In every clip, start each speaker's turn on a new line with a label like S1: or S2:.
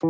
S1: It's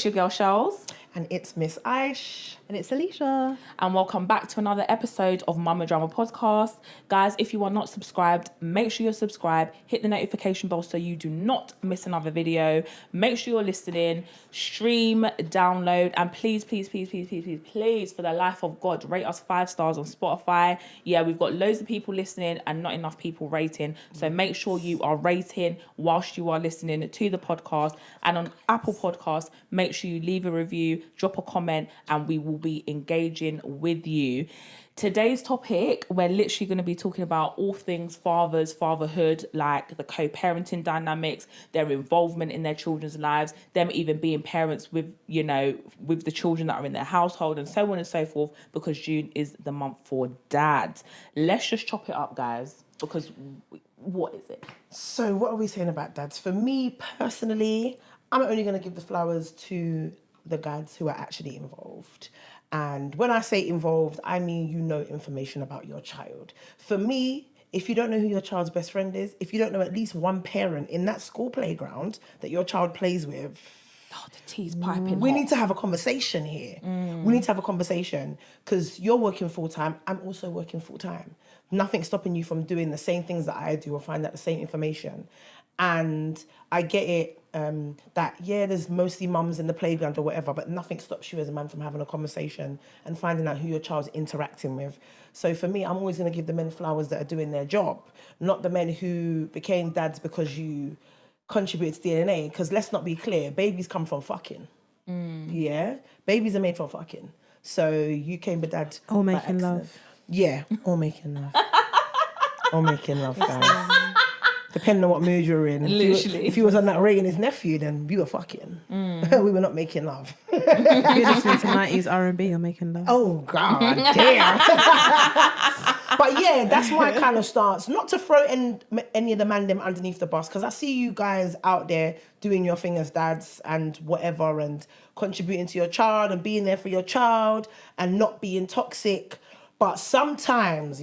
S1: your girl, Shells.
S2: And it's Miss Aish.
S3: And it's Alicia.
S1: And welcome back to another episode of Mama Drama Podcast. Guys, if you are not subscribed, make sure you're subscribed. Hit the notification bell so you do not miss another video. Make sure you're listening, stream, download, and please, for the life of God, rate us 5 stars on Spotify. Yeah, we've got loads of people listening and not enough people rating. So make sure you are rating whilst you are listening to the podcast. And on Apple Podcasts, make sure you leave a review, drop a comment, and we will be engaging with you. Today's topic, we're literally going to be talking about all things fatherhood, like the co-parenting dynamics, their involvement in their children's lives, them even being parents with the children that are in their household, and so on and so forth, because June is the month for dads. Let's just chop it up, guys, because what is it?
S2: So what are we saying about dads? For me personally, I'm only going to give the flowers to the dads who are actually involved. And when I say involved, I mean information about your child. For me, if you don't know who your child's best friend is, if you don't know at least one parent in that school playground that your child plays with,
S1: the tea's piping
S2: we
S1: hot.
S2: need to have a conversation here. We need to have a conversation because you're working full-time. I'm also working full-time. Nothing's stopping you from doing the same things that I do or find out the same information. And I get it that, there's mostly mums in the playground or whatever, but nothing stops you as a man from having a conversation and finding out who your child's interacting with. So for me, I'm always going to give the men flowers that are doing their job, not the men who became dads because you contributed to DNA. Because let's not be clear, babies come from fucking. Yeah? Babies are made from fucking. So you came with dad.
S3: All making love.
S2: Yeah, all making love. All making love, guys. Depending on what mood you're in.
S1: Literally.
S2: If you was on that Ray and his nephew, then we were fucking. We were not making love.
S3: If you're listening to 90s R&B, you're making love.
S2: Oh, God damn. But yeah, that's my kind of stance. Not to throw any of the man them underneath the bus, because I see you guys out there doing your thing as dads and whatever, and contributing to your child and being there for your child and not being toxic. But sometimes,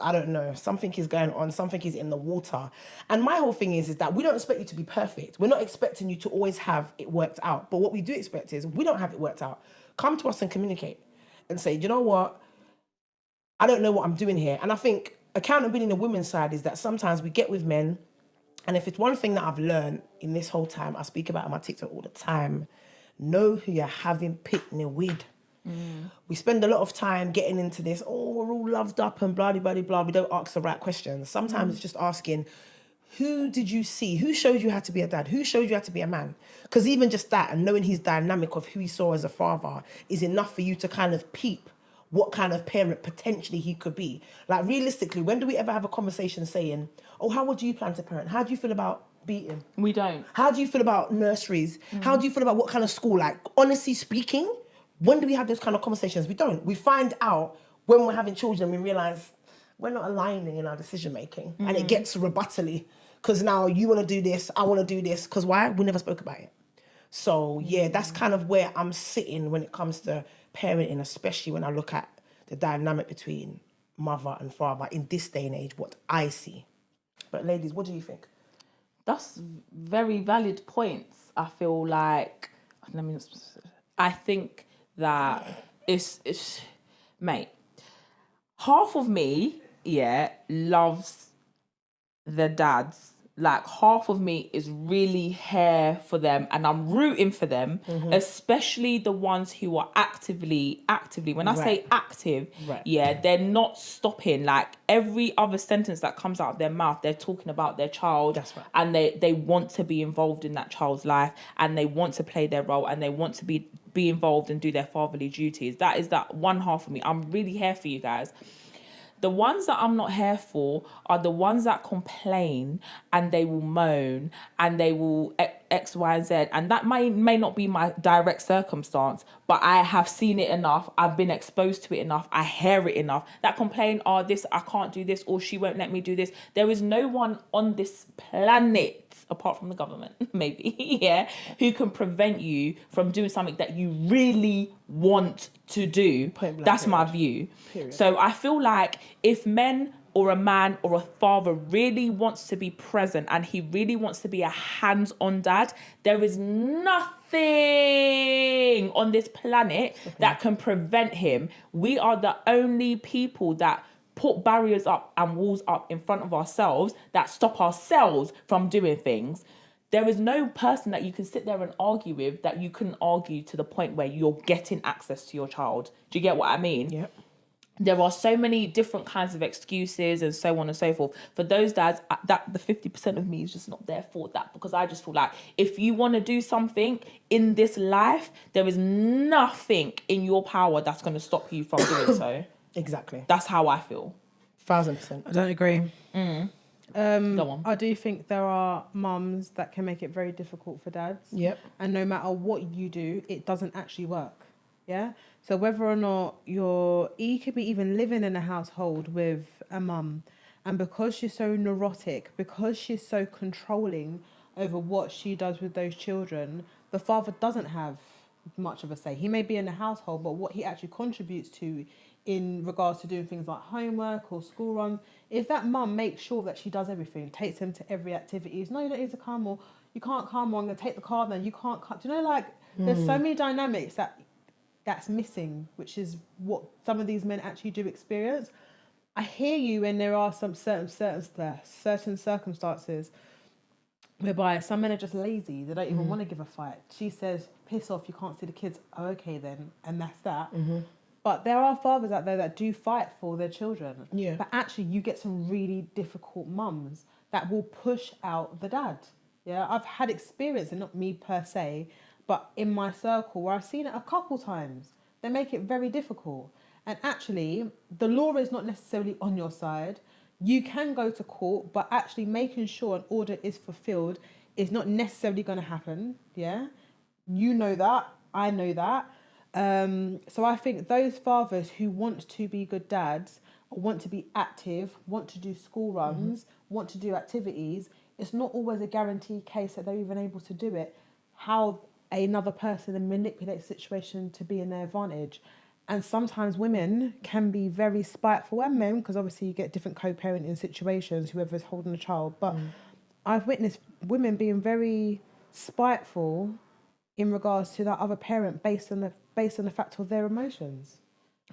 S2: I don't know, something is going on, something is in the water. And my whole thing is that we don't expect you to be perfect. We're not expecting you to always have it worked out. But what we do expect is we don't have it worked out. Come to us and communicate and say, you know what? I don't know what I'm doing here. And I think accountability on the women's side is that sometimes we get with men, and if it's one thing that I've learned in this whole time, I speak about it on my TikTok all the time, know who you're having picnic with. We spend a lot of time getting into this, we're all loved up and blah, blah, blah, blah. We don't ask the right questions. Sometimes it's just asking, who did you see? Who showed you how to be a dad? Who showed you how to be a man? Because even just that and knowing his dynamic of who he saw as a father is enough for you to kind of peep what kind of parent potentially he could be. Like realistically, when do we ever have a conversation saying, how would you plan to parent? How do you feel about beating?
S1: We don't.
S2: How do you feel about nurseries? How do you feel about what kind of school? Like, honestly speaking, when do we have those kind of conversations? We don't. We find out when we're having children and we realise we're not aligning in our decision-making. And it gets rebuttally because now you want to do this, I want to do this. Because why? We never spoke about it. So, that's kind of where I'm sitting when it comes to parenting, especially when I look at the dynamic between mother and father in this day and age, what I see. But ladies, what do you think?
S1: That's very valid points. I feel like, I think that it's mate, half of me loves the dads. Like half of me is really here for them and I'm rooting for them, especially the ones who are actively when I say active, they're not stopping. Like every other sentence that comes out of their mouth, they're talking about their child.
S2: That's right.
S1: And they want to be involved in that child's life and they want to play their role and they want to be involved and do their fatherly duties. That is that one half of me. I'm really here for you guys. The ones that I'm not here for are the ones that complain and they will moan and they will X, Y, and Z. And that may not be my direct circumstance, but I have seen it enough. I've been exposed to it enough. I hear it enough that complain, oh, this, I can't do this, or she won't let me do this. There is no one on this planet, apart from the government, maybe, yeah, who can prevent you from doing something that you really want to do.
S2: Point blank,
S1: That's my
S2: period.
S1: view.
S2: Period.
S1: So I feel like if men or a man or a father really wants to be present and he really wants to be a hands-on dad, there is nothing on this planet that can prevent him. We are the only people that put barriers up and walls up in front of ourselves that stop ourselves from doing things. There is no person that you can sit there and argue with that you couldn't argue to the point where you're getting access to your child. Do you get what I mean?
S2: Yep.
S1: There are so many different kinds of excuses and so on and so forth. For those dads, that the 50% of me is just not there for that, because I just feel like if you want to do something in this life, there is nothing in your power that's going to stop you from doing so.
S2: Exactly.
S1: That's how I feel.
S2: 1000%.
S3: I don't agree.
S1: Go on.
S3: I do think there are mums that can make it very difficult for dads.
S2: Yep.
S3: And no matter what you do, it doesn't actually work. Yeah. So whether or not you could be even living in a household with a mum, and because she's so neurotic, because she's so controlling over what she does with those children, the father doesn't have much of a say. He may be in the household, but what he actually contributes to in regards to doing things like homework or school runs, if that mum makes sure that she does everything, takes him to every activity, no, you don't need to come, or you can't come, or I'm going to take the car, then you can't come. Do you know, like, there's so many dynamics that's missing, which is what some of these men actually do experience. I hear you, and there are some certain circumstances whereby some men are just lazy. They don't even want to give a fight. She says, piss off, you can't see the kids. Oh, okay then. And that's that. But there are fathers out there that do fight for their children.
S2: Yeah.
S3: But actually, you get some really difficult mums that will push out the dad. Yeah, I've had experience, and not me per se, but in my circle where I've seen it a couple times. They make it very difficult. And actually, the law is not necessarily on your side. You can go to court, but actually making sure an order is fulfilled is not necessarily going to happen. Yeah, you know that. I know that. So I think those fathers who want to be good dads, want to be active, want to do school runs, want to do activities, it's not always a guaranteed case that they're even able to do it. How another person then manipulates the situation to be in their advantage. And sometimes women can be very spiteful, and men, because obviously you get different co-parenting situations, whoever's holding a child. But I've witnessed women being very spiteful in regards to that other parent based on the fact of their emotions.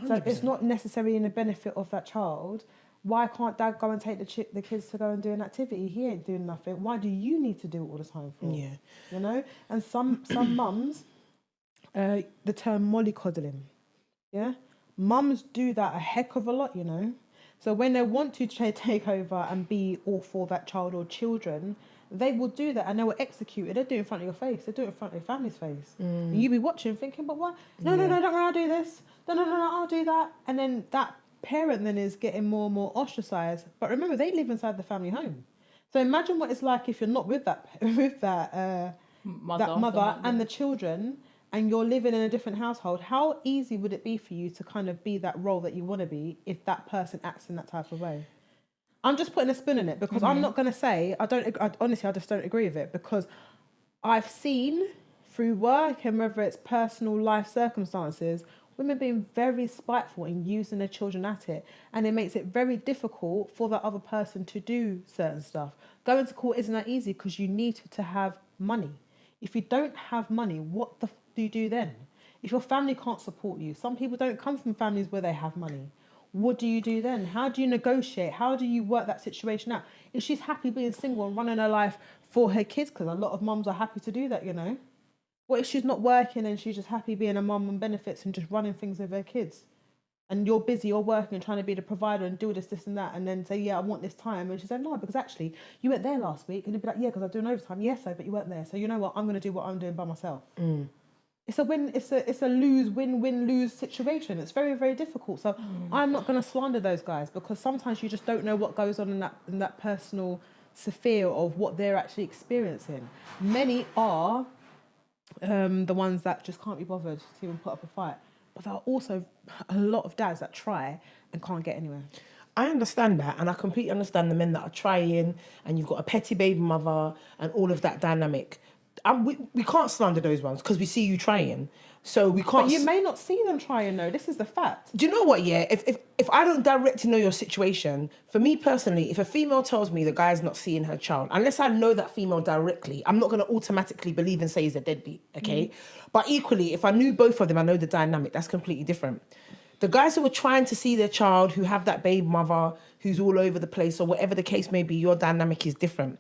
S3: 100%. So it's not necessarily in the benefit of that child. Why can't dad go and take the kids to go and do an activity? He ain't doing nothing. Why do you need to do it all the time for?
S2: Yeah.
S3: You know? And some mums, the term mollycoddling. Yeah? Mums do that a heck of a lot, you know? So when they want to take over and be all for that child or children, they will do that and they will execute it. They do it in front of your face. They do it in front of your family's face. And you be watching thinking, but what? No, don't worry, I'll do this. No, I'll do that. And then that parent then is getting more and more ostracized. But remember, they live inside the family home. So imagine what it's like if you're not with that mother and the children, and you're living in a different household. How easy would it be for you to kind of be that role that you want to be if that person acts in that type of way? I'm just putting a spin in it because I'm not going to say, honestly, I just don't agree with it, because I've seen through work and whether it's personal life circumstances, women being very spiteful and using their children at it. And it makes it very difficult for the other person to do certain stuff. Going to court isn't that easy because you need to have money. If you don't have money, what the f do you do then? If your family can't support you, some people don't come from families where they have money. What do you do then? How do you negotiate? How do you work that situation out? If she's happy being single and running her life for her kids, because a lot of mums are happy to do that, you know. What if she's not working and she's just happy being a mum on benefits and just running things with her kids? And you're busy, you're working and trying to be the provider and do this and that, and then say, yeah, I want this time. And she said, no, because actually, you weren't there last week. And you'd be like, yeah, because I'm doing overtime. Yes, but you weren't there. So you know what? I'm going to do what I'm doing by myself. It's a win. It's a win-win-lose situation. It's very, very difficult. So I'm not going to slander those guys because sometimes you just don't know what goes on in that personal sphere of what they're actually experiencing. Many are the ones that just can't be bothered to even put up a fight. But there are also a lot of dads that try and can't get anywhere.
S2: I understand that, and I completely understand the men that are trying, and you've got a petty baby mother and all of that dynamic. We can't slander those ones because we see you trying, so we can't.
S3: But you may not see them trying though. This is the fact.
S2: Do you know what? Yeah, if I don't directly know your situation, for me personally, if a female tells me the guy's not seeing her child, unless I know that female directly, I'm not going to automatically believe and say he's a deadbeat. Okay, but equally, if I knew both of them, I know the dynamic. That's completely different. The guys who are trying to see their child, who have that baby mother who's all over the place, or whatever the case may be, your dynamic is different.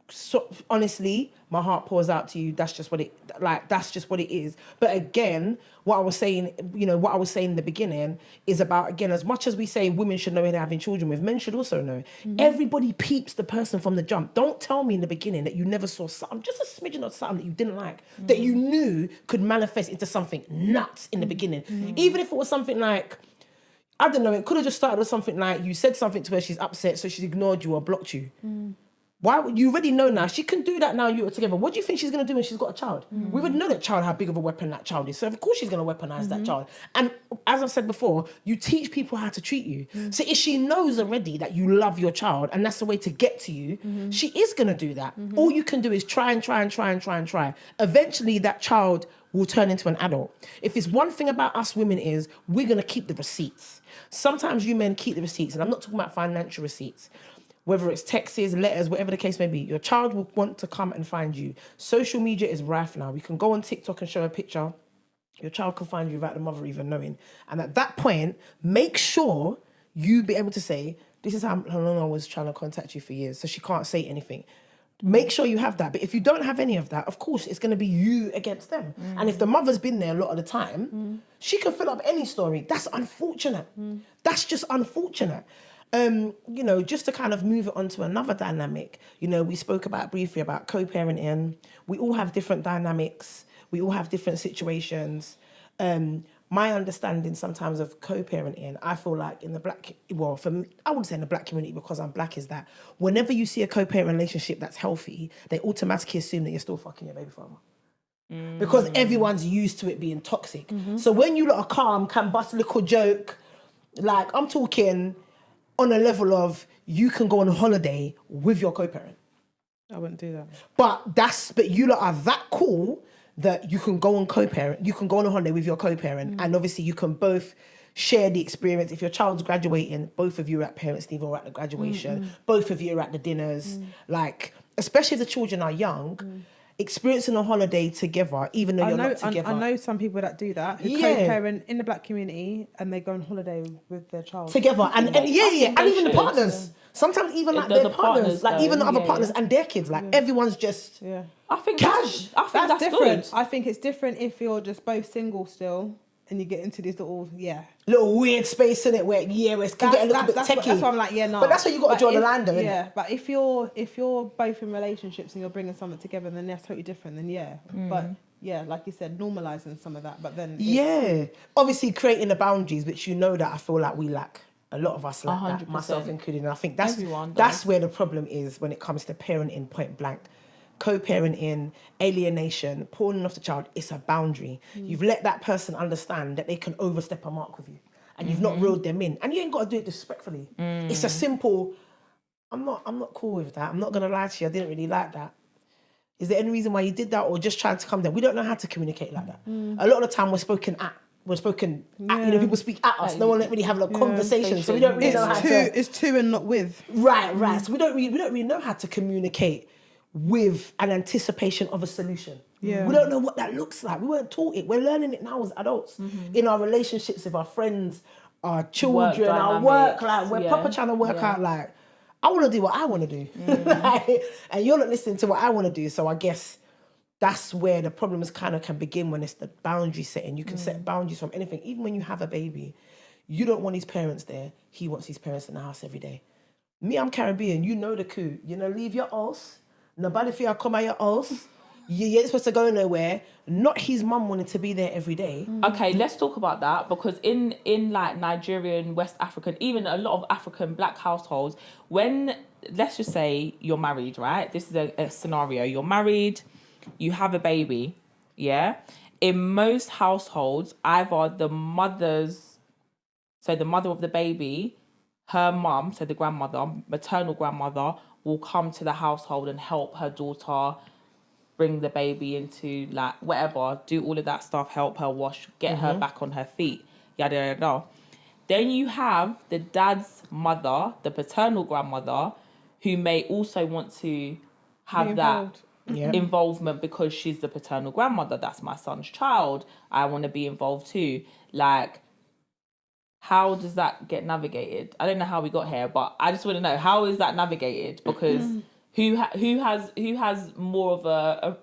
S2: So honestly, my heart pours out to you. That's just what it is. But again, what I was saying in the beginning is about, again, as much as we say women should know who they're having children with, men should also know. Everybody peeps the person from the jump. Don't tell me in the beginning that you never saw something, just a smidgen of something that you didn't like, that you knew could manifest into something nuts in the beginning. Even if it was something like, I don't know, it could have just started with something like you said something to her, she's upset, so she's ignored you or blocked you. Why would you already know now? She can do that now you're together. What do you think she's going to do when she's got a child? We would know that child, how big of a weapon that child is. So of course she's going to weaponize that child. And as I said before, you teach people how to treat you. So if she knows already that you love your child and that's the way to get to you, she is going to do that. All you can do is try and try and try and try and try. Eventually that child will turn into an adult. If it's one thing about us women is we're going to keep the receipts. Sometimes you men keep the receipts, and I'm not talking about financial receipts. Whether it's texts, letters, whatever the case may be, your child will want to come and find you. Social media is rife now. We can go on TikTok and show a picture. Your child can find you without the mother even knowing. And at that point, make sure you be able to say, this is how long I was trying to contact you for years, so she can't say anything. Make sure you have that. But if you don't have any of that, of course, it's going to be you against them. And if the mother's been there a lot of the time, she can fill up any story. That's unfortunate. That's just unfortunate. Just to kind of move it on to another dynamic, we spoke about briefly about co-parenting. We all have different dynamics. We all have different situations. My understanding sometimes of co-parenting, I feel like in the for me, I wouldn't say in the black community because I'm black, is that whenever you see a co-parent relationship that's healthy, they automatically assume that you're still fucking your baby father. Because everyone's used to it being toxic. So when you lot are calm, can bust a little joke, like I'm talking on a level of you can go on holiday with your co-parent.
S3: I wouldn't do that.
S2: But you lot are that cool that you can go on co-parent, you can go on a holiday with your co-parent, and obviously you can both share the experience. If your child's graduating, both of you are at parents' leave or at the graduation, both of you are at the dinners, like, especially if the children are young, experiencing a holiday together, even though you're not together.
S3: I know some people that do that, who co-parent in the black community and they go on holiday with their child.
S2: Together, and even the partners. Sometimes even like their partners, like even the other partners and their kids, like everyone's just
S1: I think
S2: cash.
S1: that's
S3: different.
S1: Good.
S3: I think it's different if you're just both single still and you get into this little
S2: weird space in it where we can get a little bit techie.
S3: That's why I'm like, no.
S2: But that's where you got to draw the line, though, innit?
S3: Yeah, but if you're both in relationships and you're bringing something together, then that's totally different. Then but like you said, normalizing some of that. But then
S2: obviously creating the boundaries, which that I feel like we lack. A lot of us lack 100%. That, myself included. And I think that's where the problem is when it comes to parenting, point blank. Co-parenting, alienation, pawning off the child, it's a boundary. You've let that person understand that they can overstep a mark with you, and you've not reeled them in, and you ain't got to do it disrespectfully. It's a simple, I'm not cool with that. I'm not going to lie to you, I didn't really like that. Is there any reason why you did that, or just trying to come down? We don't know how to communicate like that. A lot of the time we're spoken at, people speak at us. No one really having a conversation, so we don't really know how to.
S3: It's to and not with.
S2: Right. So we don't really know how to communicate with an anticipation of a solution. We don't know what that looks like. We weren't taught it. We're learning it now as adults in our relationships with our friends, our children, our work. Like we're proper trying to work out. Like I want to do what I want to do, and you're not listening to what I want to do. So I guess that's where the problems kind of can begin, when it's the boundary setting. You can set boundaries from anything. Even when you have a baby, you don't want his parents there. He wants his parents in the house every day. Me, I'm Caribbean. You know the coup. Leave your house. Nobody feel come at your house. You ain't supposed to go nowhere. Not his mum wanted to be there every day.
S1: Okay, let's talk about that, because in like Nigerian, West African, even a lot of African black households, when let's just say you're married, right? This is a scenario. You're married, you have a baby, yeah? In most households, either the mother of the baby, her mum, so the grandmother, maternal grandmother, will come to the household and help her daughter bring the baby into, like, whatever, do all of that stuff, help her wash, get her back on her feet, yada, yada, yada. Then you have the dad's mother, the paternal grandmother, who may also want to have that involvement because she's the paternal grandmother. That's my son's child. I want to be involved too. Like, how does that get navigated? I don't know how we got here, but I just want to know, how is that navigated? Because who has more of a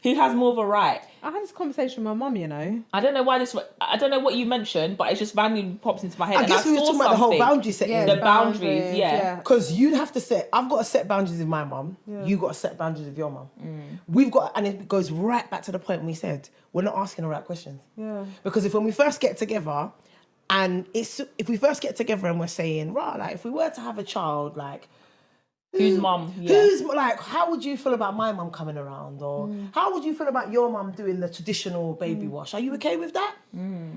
S1: who has more of a right?
S3: I had this conversation with my mum, you know.
S1: I don't know what you mentioned, but it just randomly pops into my head.
S2: I guess we were talking about the whole boundary setting.
S1: The boundaries, yeah.
S2: Because you'd have to set, I've got to set boundaries with my mum. Yeah. You got to set boundaries with your mum. We've got, and it goes right back to the point we said, we're not asking the right questions.
S3: Yeah.
S2: Because when we first get together, and if we first get together and we're saying, right, like, if we were to have a child, like,
S1: whose mum? Yeah.
S2: Who's, like, how would you feel about my mum coming around? Or how would you feel about your mum doing the traditional baby wash? Are you okay with that?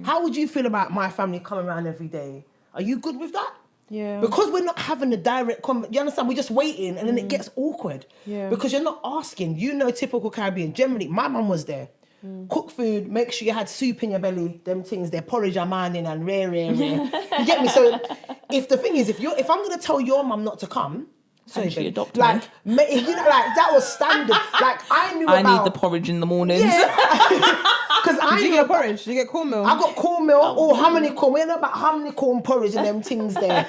S2: How would you feel about my family coming around every day? Are you good with that?
S3: Yeah.
S2: Because we're not having a direct conversation. You understand? We're just waiting, and then it gets awkward.
S3: Yeah.
S2: Because you're not asking. You know, typical Caribbean. Generally, my mum was there. Cook food, make sure you had soup in your belly, them things, their porridge are mining and rare. You get me? So if the thing is, if I'm going to tell your mum not to come,
S1: so she adopted
S2: like, you know, like, that was standard. Like, I
S1: need the porridge in the mornings.
S2: Because
S3: Did you get porridge? Did you get cornmeal?
S2: I got cornmeal. How many corn? We know about how many corn porridge and them things there.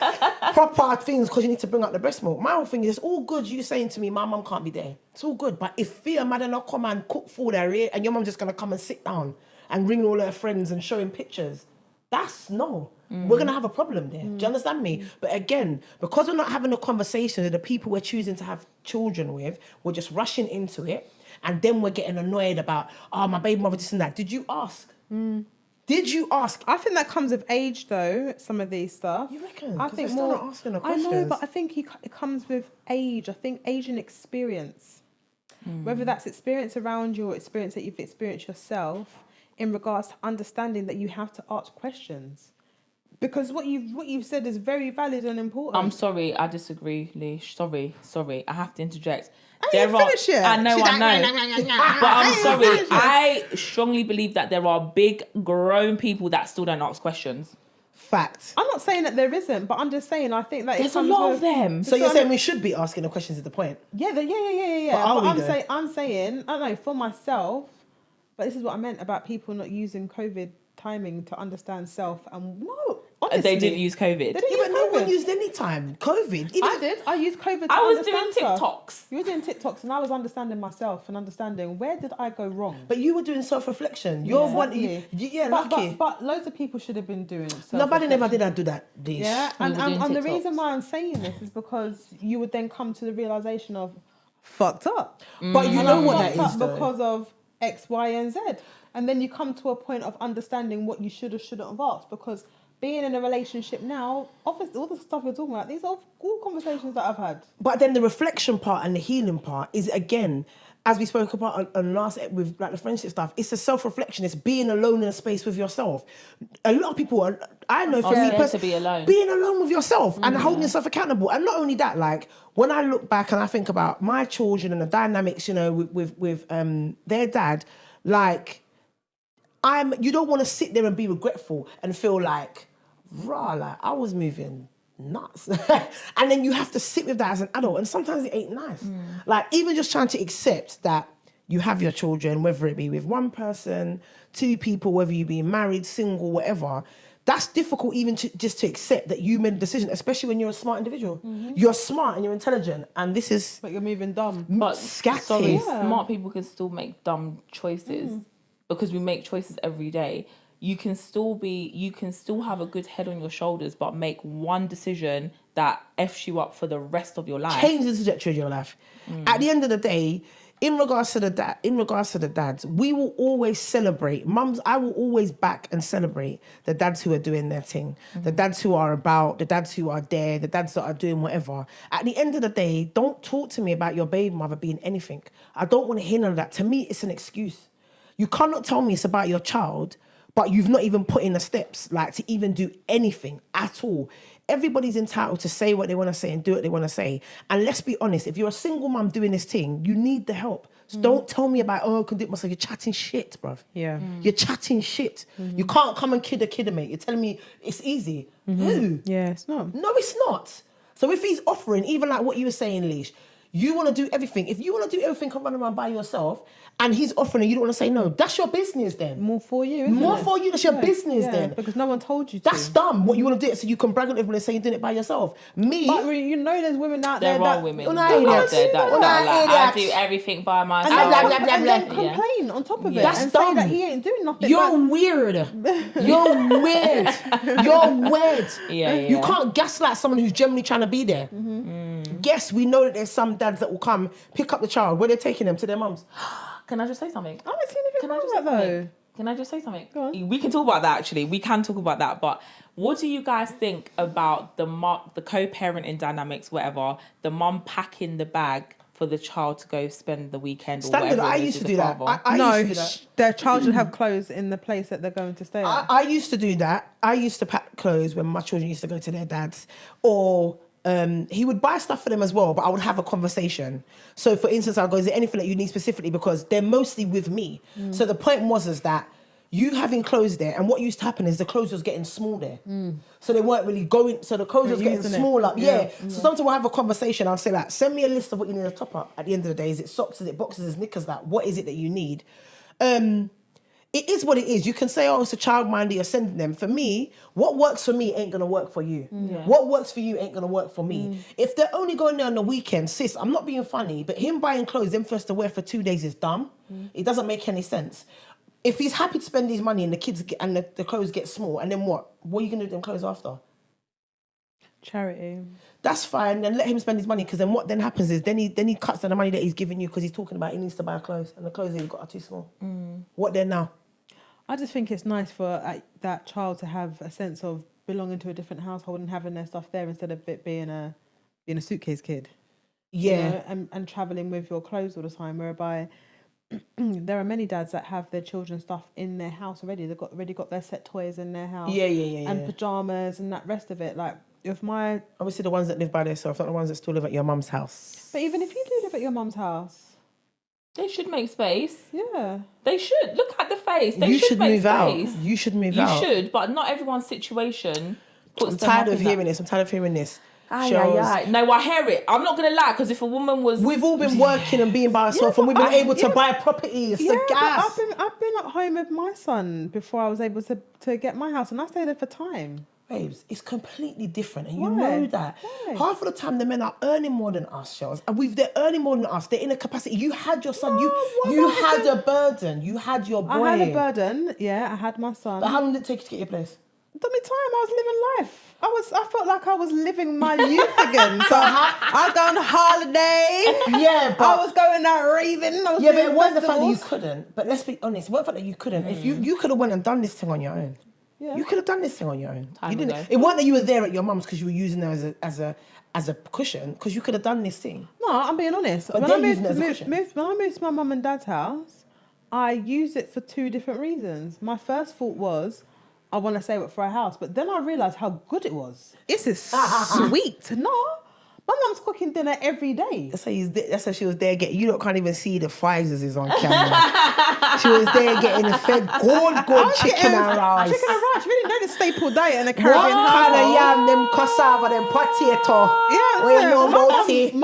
S2: Proper things, because you need to bring out the breast milk. My whole thing is, it's all good you saying to me, my mum can't be there. It's all good. But if fear mother not come and cook food there, and your mum just going to come and sit down and ring all her friends and showing pictures, that's no. We're going to have a problem there. Do you understand me? But again, because we're not having a conversation with the people we're choosing to have children with, we're just rushing into it. And then we're getting annoyed about, my baby mother, this and that. Did you ask? Did you ask?
S3: I think that comes with age, though, some of these stuff.
S2: You reckon?
S3: I think
S2: still
S3: more,
S2: not asking the questions.
S3: I know, but I think it comes with age. I think age and experience. Whether that's experience around you or experience that you've experienced yourself in regards to understanding that you have to ask questions. Because what you've said is very valid and important.
S1: I'm sorry, I disagree, Leash. Sorry. I have to interject.
S3: I finished yet.
S1: I know. But I'm sorry. I strongly believe that there are big, grown people that still don't ask questions.
S2: Fact.
S3: I'm not saying that there isn't, but I'm just saying I think that
S1: there's a lot of them.
S2: So you're saying we should be asking the questions at the point?
S3: Yeah. But I'm saying, I don't know, for myself, but this is what I meant about people not using COVID timing to understand self. And no, honestly,
S1: they didn't use COVID.
S2: But no one used any time. COVID.
S3: I did. I used COVID to
S1: I was
S3: understand
S1: doing
S3: stuff.
S1: TikToks.
S3: You were doing TikToks, and I was understanding myself and understanding where did I go wrong.
S2: But you were doing self-reflection. You're lucky.
S3: But loads of people should have been doing self-reflection.
S2: Nobody never did do that.
S3: Yeah, and the reason why I'm saying this is because you would then come to the realization of fucked up.
S2: But you know what that is, though.
S3: Because of X, Y, and Z. And then you come to a point of understanding what you should or shouldn't have asked. Because being in a relationship now, obviously, all the stuff we're talking about, these are all conversations that I've had.
S2: But then the reflection part and the healing part is, again, as we spoke about on last with like the friendship stuff, it's a self-reflection. It's being alone in a space with yourself. A lot of people are, I know for me personally,
S1: to be alone.
S2: Being alone with yourself and holding yourself accountable. And not only that, like when I look back and I think about my children and the dynamics, you know, with their dad, like you don't want to sit there and be regretful and feel like, like I was moving nuts. And then you have to sit with that as an adult, and sometimes it ain't nice. Like even just trying to accept that you have your children, whether it be with one person, two people, whether you be married, single, whatever, that's difficult even just to accept that you made a decision, especially when you're a smart individual. You're smart and you're intelligent, and this is...
S3: But you're moving dumb.
S1: But
S2: scatty.
S1: Sorry, smart people can still make dumb choices because we make choices every day. You can still have a good head on your shoulders, but make one decision that F's you up for the rest of your life.
S2: Change the trajectory of your life. At the end of the day, in regards to the dads, we will always celebrate. Mums, I will always back and celebrate the dads who are doing their thing, the dads who are about, the dads who are there, the dads that are doing whatever. At the end of the day, don't talk to me about your baby mother being anything. I don't want to hear none of that. To me, it's an excuse. You cannot tell me it's about your child, but you've not even put in the steps, like, to even do anything at all. Everybody's entitled to say what they want to say and do what they want to say. And let's be honest, if you're a single mum doing this thing, you need the help. So don't tell me about, I can do it myself. You're chatting shit, bruv.
S3: Yeah.
S2: You're chatting shit. You can't come and kid a mate. You're telling me it's easy. Who?
S3: Yeah, it's not.
S2: No, it's not. So if he's offering, even like what you were saying, Leash, you want to do everything. If you want to do everything and run around by yourself, and he's offering and you don't want to say no, that's your business then.
S3: More for you, isn't
S2: More
S3: it?
S2: for you, that's your business then.
S3: Because no one told you to.
S2: That's dumb. What you want to do it so you can brag on everyone and say you're doing it by yourself. Me,
S3: But you know there's women out there
S1: There are
S3: that...
S1: women
S2: Una
S1: out
S2: idiot.
S1: there that
S2: Una
S1: are like, I
S2: idiot.
S1: do everything by myself.
S3: And then,
S2: blah, blah, blah,
S3: and then
S2: blah.
S3: complain on top of it.
S2: That's
S3: and
S2: dumb.
S3: say that he ain't doing nothing.
S2: you're weird. You're weird. You're weird.
S1: Yeah.
S2: You can't gaslight someone who's generally trying to be there. Yes, we know that there's some dads that will come, pick up the child, where they're taking them to their mums.
S1: Can I just say something?
S3: I haven't seen anything
S1: Can I
S3: wrong
S1: just
S3: with
S1: say
S3: that
S1: something?
S3: though.
S1: Can I just say something?
S3: Go on.
S1: We can talk about that, actually. We can talk about that. But what do you guys think about the co-parenting dynamics, whatever, the mum packing the bag for the child to go spend the weekend or
S2: Standard,
S1: whatever
S2: I
S1: it is
S2: used to
S1: with
S2: do
S1: the
S2: that.
S1: father?
S2: I
S3: No,
S2: used to do that.
S3: their child should have clothes in the place that they're going to stay at.
S2: I used to do that. I used to pack clothes when my children used to go to their dads, or he would buy stuff for them as well, but I would have a conversation. So for instance, I'll go, is there anything that you need specifically? Because they're mostly with me. So the point was that you having clothes there, and what used to happen is the clothes was getting small there. So they weren't really going, so the clothes was getting
S3: using it.
S2: small up.
S3: Yeah.
S2: So sometimes we'll have a conversation. I'll say like, send me a list of what you need to top up at the end of the day. Is it socks? Is it boxes? Is it knickers? Like, what is it that you need? It is what it is. You can say, oh, it's a childminder, you're sending them. For me, what works for me ain't going to work for you. What works for you ain't going to work for me. If they're only going there on the weekend, sis, I'm not being funny, but him buying clothes them for us to wear for 2 days is dumb. It doesn't make any sense. If he's happy to spend his money and the kids get, and the clothes get small, and then what? What are you going to do with them clothes after?
S3: Charity.
S2: That's fine. Then let him spend his money, because then what then happens is then he cuts down the money that he's giving you because he's talking about he needs to buy clothes, and the clothes that he's got are too small. What then now?
S3: I just think it's nice for that child to have a sense of belonging to a different household and having their stuff there instead of it being a suitcase kid.
S2: Yeah.
S3: You know, and traveling with your clothes all the time, whereby there are many dads that have their children's stuff in their house already. They've already got their set toys in their house. And pajamas and that rest of it. Like, if my...
S2: Obviously the ones that live by themselves, not the ones that still live at your mum's house.
S3: But even if you do live at your mum's house...
S1: They should make space.
S3: Yeah.
S1: They should. Look at the face. They
S2: You should
S1: make
S2: move out.
S1: space.
S2: You should move out.
S1: You should, but not everyone's situation puts
S2: I'm
S1: them
S2: tired
S1: up
S2: of
S1: in that.
S2: hearing this. I'm tired of hearing this.
S1: Aye. No, I hear it. I'm not going to lie, because if a woman was...
S2: We've all been working and being by ourselves, and we've been able to buy property. It's the gas.
S3: But I've been at home with my son before I was able to get my house, and I stayed there for time.
S2: Babes, it's completely different, and you
S3: Why?
S2: know that.
S3: Why?
S2: Half of the time, the men are earning more than us, Shells, and they're earning more than us. They're in a capacity. You had your son.
S3: No,
S2: you had a burden. You had your boy.
S3: I had a burden. Yeah, I had my son.
S2: But how long did it take you to get your place?
S3: It took me time. I was living life. I felt like I was living my youth again. So I was going on holiday.
S2: Yeah, but
S3: I was going out raving. I was
S2: yeah, but
S3: doing
S2: it wasn't the fact that you
S3: festivals.
S2: couldn't. But let's be honest, it wasn't the fact that you couldn't. If you could have went and done this thing on your own.
S3: Yeah.
S2: You could have done this thing on your own.
S1: Time
S2: You didn't.
S1: ago.
S2: It wasn't that you were there at your mum's because you were using her as a cushion, because you could have done this thing.
S3: No, I'm being honest.
S2: But
S3: When I
S2: they're using it as a
S3: moved
S2: cushion.
S3: when I moved to my mum and dad's house, I used it for two different reasons. My first thought was, I want to save it for a house. But then I realised how good it was. This is sweet. No, my mum's cooking dinner every day.
S2: That's how she was there getting. You lot can't even see the Pfizer's is on camera. She was there getting fed good chicken and rice.
S3: Chicken and rice. We didn't know the staple diet in a
S2: What
S3: Caribbean
S2: kind of
S3: household.
S2: yam, them cassava, them potato?
S3: Yeah,
S2: We
S3: so
S2: no
S3: my mum-
S2: multi.
S3: and we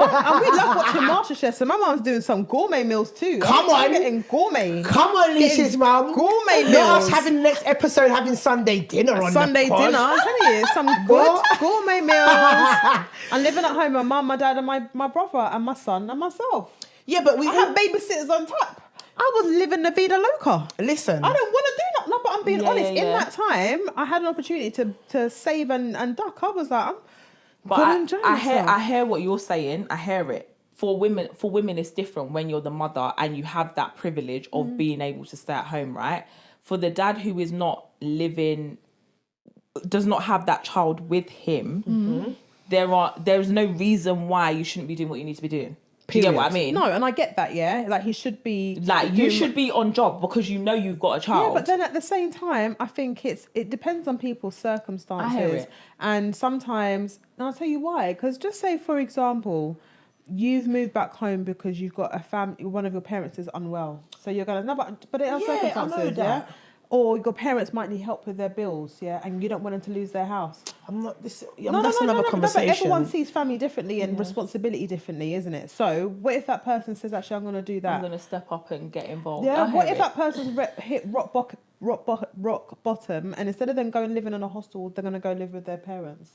S3: love watching MasterChef, so my mum's doing some gourmet meals too.
S2: Come
S3: I'm
S2: on.
S3: getting gourmet.
S2: Come on, Lisa's mum.
S3: gourmet
S2: Let us
S3: meals.
S2: having next episode having Sunday dinner on
S3: Sunday
S2: the pod.
S3: dinner, I'm telling you, some good
S2: What?
S3: gourmet meals. I'm living at home with my mum, my dad, and my brother, and my son, and myself.
S2: Yeah, but we
S3: I have babysitters on top. I was living the vida loca.
S2: listen.
S3: I don't want to do that. No, but I'm being
S1: Yeah,
S3: honest.
S1: yeah,
S3: In
S1: yeah.
S3: that time, I had an opportunity to save and duck. I was like, I'm
S1: But
S3: gonna
S1: I
S3: enjoy
S1: hear
S3: myself.
S1: I hear what you're saying. I hear it. for women it's different when you're the mother and you have that privilege of being able to stay at home, right? For the dad who is not living, does not have that child with him, there's no reason why you shouldn't be doing what you need to be doing. Do you get what I mean?
S3: No, and I get that, yeah. Like, he should be...
S1: Like, you should be on job because you know you've got a child.
S3: Yeah, but then at the same time, I think it depends on people's circumstances.
S1: I hear it.
S3: And sometimes... And I'll tell you why. Because just say, for example, you've moved back home because you've got a family... One of your parents is unwell. So you're going to... No, but it are circumstances,
S2: I know that.
S3: yeah? Or your parents might need help with their bills, yeah, and you don't want them to lose their house.
S2: That's another conversation.
S3: But everyone sees family differently and responsibility differently, isn't it? So what if that person says, actually, I'm going to do that?
S1: I'm going to step up and get involved.
S3: Yeah. What if that person's hit rock bottom, and instead of them going living in a hostel, they're going to go live with their parents?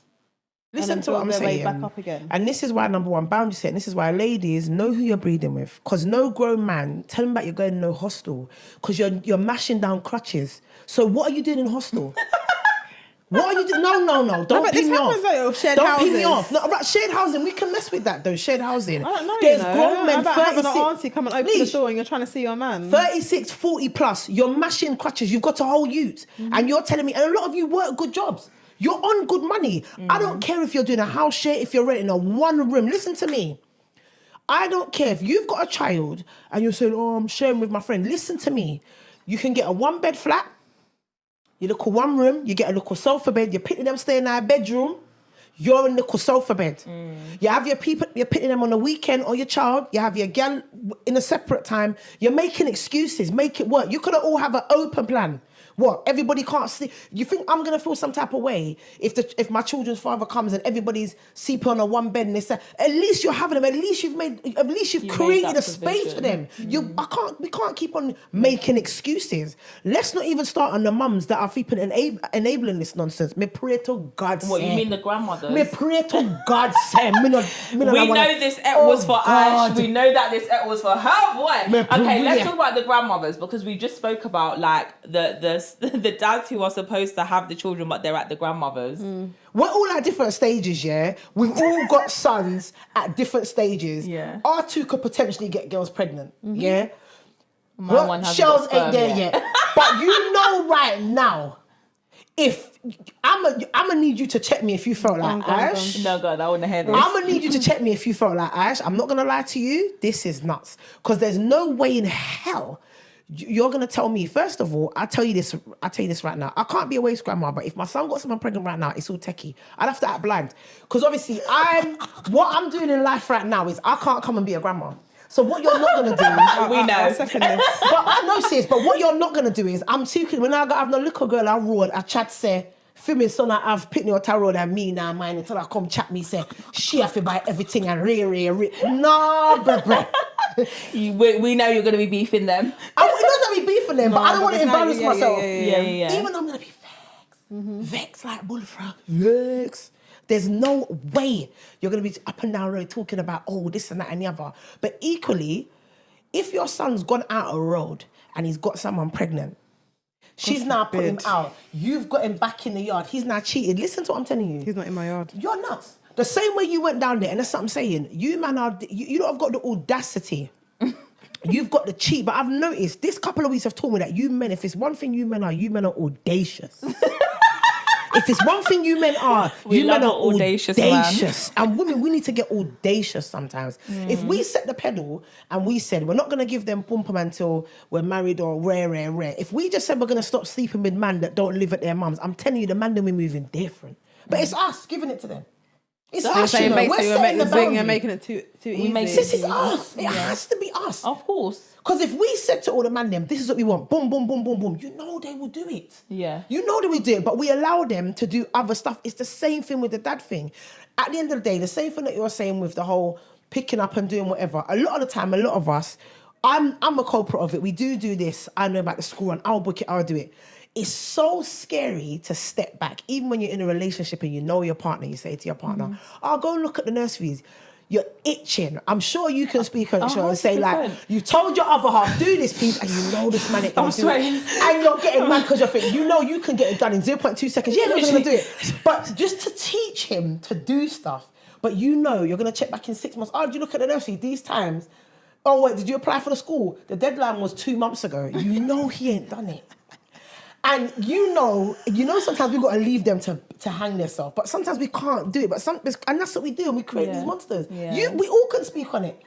S2: Listen to what I'm saying.
S3: Back up again.
S2: And this is why, number one, boundary setting. This is why, ladies, know who you're breeding with. Because no grown man, tell them about you're going to no hostel. Because you're mashing down crutches. So what are you doing in hostel? What are you doing? No. Don't pin me off. Don't pin me off. No, right, shared housing, we can mess with that though. Shared housing.
S3: I don't know.
S2: There's grown men,
S3: about
S2: 36.
S3: having an auntie come and open the door and you're trying to see your man.
S2: 36, 40 plus. You're mashing crutches. You've got a whole ute. And you're telling me, and a lot of you work good jobs. You're on good money. I don't care if you're doing a house share, if you're renting a one room. Listen to me. I don't care if you've got a child and you're saying, oh, I'm sharing with my friend. Listen to me. You can get a 1-bed flat. You look at 1 room. You get a little sofa bed. You're pitting them staying in our bedroom. You're in the little sofa bed. You have your people, you're pitting them on the weekend or your child. You have your girl in a separate time. You're making excuses. Make it work. You could all have an open plan. What? Everybody can't sleep. You think I'm gonna feel some type of way if my children's father comes and everybody's sleeping on a 1 bed and they say, at least you're having them. At least you've created a space for them. We can't keep on making excuses. Let's not even start on the mums that are keeping enabling this nonsense. Me pray to God.
S1: What, you mean the grandmothers?
S2: Me pray to God. We know
S1: this was for Ash. We know that this was for her boy. Okay, let's talk about the grandmothers because we just spoke about like the dads who are supposed to have the children but they're at the grandmothers.
S2: We're all at different stages, yeah? We've all got sons at different stages.
S1: Yeah.
S2: Our two could potentially get girls pregnant, yeah?
S1: My one hasn't
S2: Shells
S1: got sperm
S2: ain't there yet. But you know right now, if I'm gonna need you to check me if you felt like Ash.
S1: No, God, I wouldn't hear this.
S2: I'm gonna need you to check me if you felt like Ash. I'm not gonna lie to you. This is nuts. Because there's no way in hell you're gonna tell me. First of all, I'll tell you this right now. I can't be a waste grandma, but if my son got someone pregnant right now, it's all techie. I'd have to act blind. Because obviously what I'm doing in life right now is I can't come and be a grandma. So what you're not gonna do,
S1: we know.
S3: Second this.
S2: But I know, sis. But what you're not gonna do is, I'm too. When I have no little girl, I roared. I chat say, "For me, son, I have Pitney or Tarot and me now mine." Until I come chat me say, "She have to buy everything and re." No, bruh.
S1: We know you're gonna be beefing them.
S2: I not that we beefing them, but I don't want to embarrass myself.
S1: Yeah.
S2: Even though I'm gonna be vexed like bullfrog, vexed. There's no way you're going to be up and down the road talking about, oh, this and that and the other. But equally, if your son's gone out a road and he's got someone pregnant, she's now put him out. You've got him back in the yard. He's now cheated. Listen to what I'm telling you.
S3: He's not in my yard.
S2: You're nuts. The same way you went down there, and that's what I'm saying. You man are, you don't have got the audacity. You've got the cheat. But I've noticed this couple of weeks have taught me that you men, if it's one thing you men are audacious. If it's one thing you men are, you men are audacious. And women, we need to get audacious sometimes. If we set the pedal and we said, we're not going to give them pum-pum until we're married or rare. If we just said we're going to stop sleeping with men that don't live at their mums, I'm telling you, the man that we're moving different. But it's us giving it to them. It's us, you know. We're setting the boundary.
S3: You're making it too easy.
S2: This is us. It has to be us.
S1: Of course.
S2: Because if we said to all the man them, this is what we want, boom, boom, boom, boom, boom, you know they will do it.
S1: Yeah.
S2: You know they will do it, but we allow them to do other stuff. It's the same thing with the dad thing. At the end of the day, the same thing that you're saying with the whole picking up and doing whatever. A lot of the time, a lot of us, I'm a culprit of it. We do this. I know about the school run. I'll book it. I'll do it. It's so scary to step back. Even when you're in a relationship and you know your partner, you say to your partner, I'll go look at the nurseries. You're itching. I'm sure you can speak on the show and say, like, you told your other half, do this piece, and you know this man ain't going to do it. And you're getting mad because you're thinking, you know you can get it done in 0.2 seconds. Yeah, you're going to do it. But just to teach him to do stuff, but you know you're going to check back in 6 months. Oh, did you look at the nursery these times? Oh, wait, did you apply for the school? The deadline was 2 months ago. You know he ain't done it. And you know sometimes we've got to leave them to hang themselves, but sometimes we can't do it. And that's what we do, and we create these monsters.
S1: Yeah.
S2: We all can speak on it.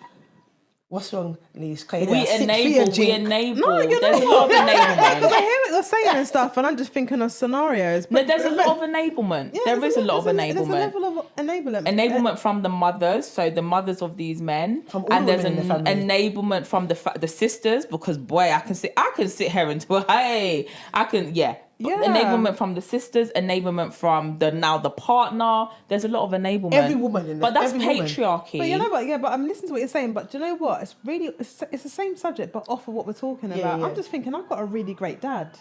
S2: What's wrong, Lise?
S1: We enable.
S3: No, you
S1: there's a lot of enablement.
S3: Because I hear what you're saying and stuff, and I'm just thinking of scenarios.
S1: But there's a lot of enablement. There is a lot of enablement.
S3: There's a level of enablement.
S1: Enablement from the mothers, so the mothers of these men,
S2: From all
S1: and
S2: the
S1: there's
S2: women in the family.
S1: enablement from the sisters, because boy, I can sit here and enablement from the sisters, enablement from the partner. There's a lot of enablement.
S2: Every woman in the
S1: but that's
S2: every woman.
S1: patriarchy.
S3: But you know what? Yeah, but I'm listening to what you're saying. But do you know what? It's the same subject, but off of what we're talking about.
S2: yeah.
S3: I'm just thinking I've got a really great dad.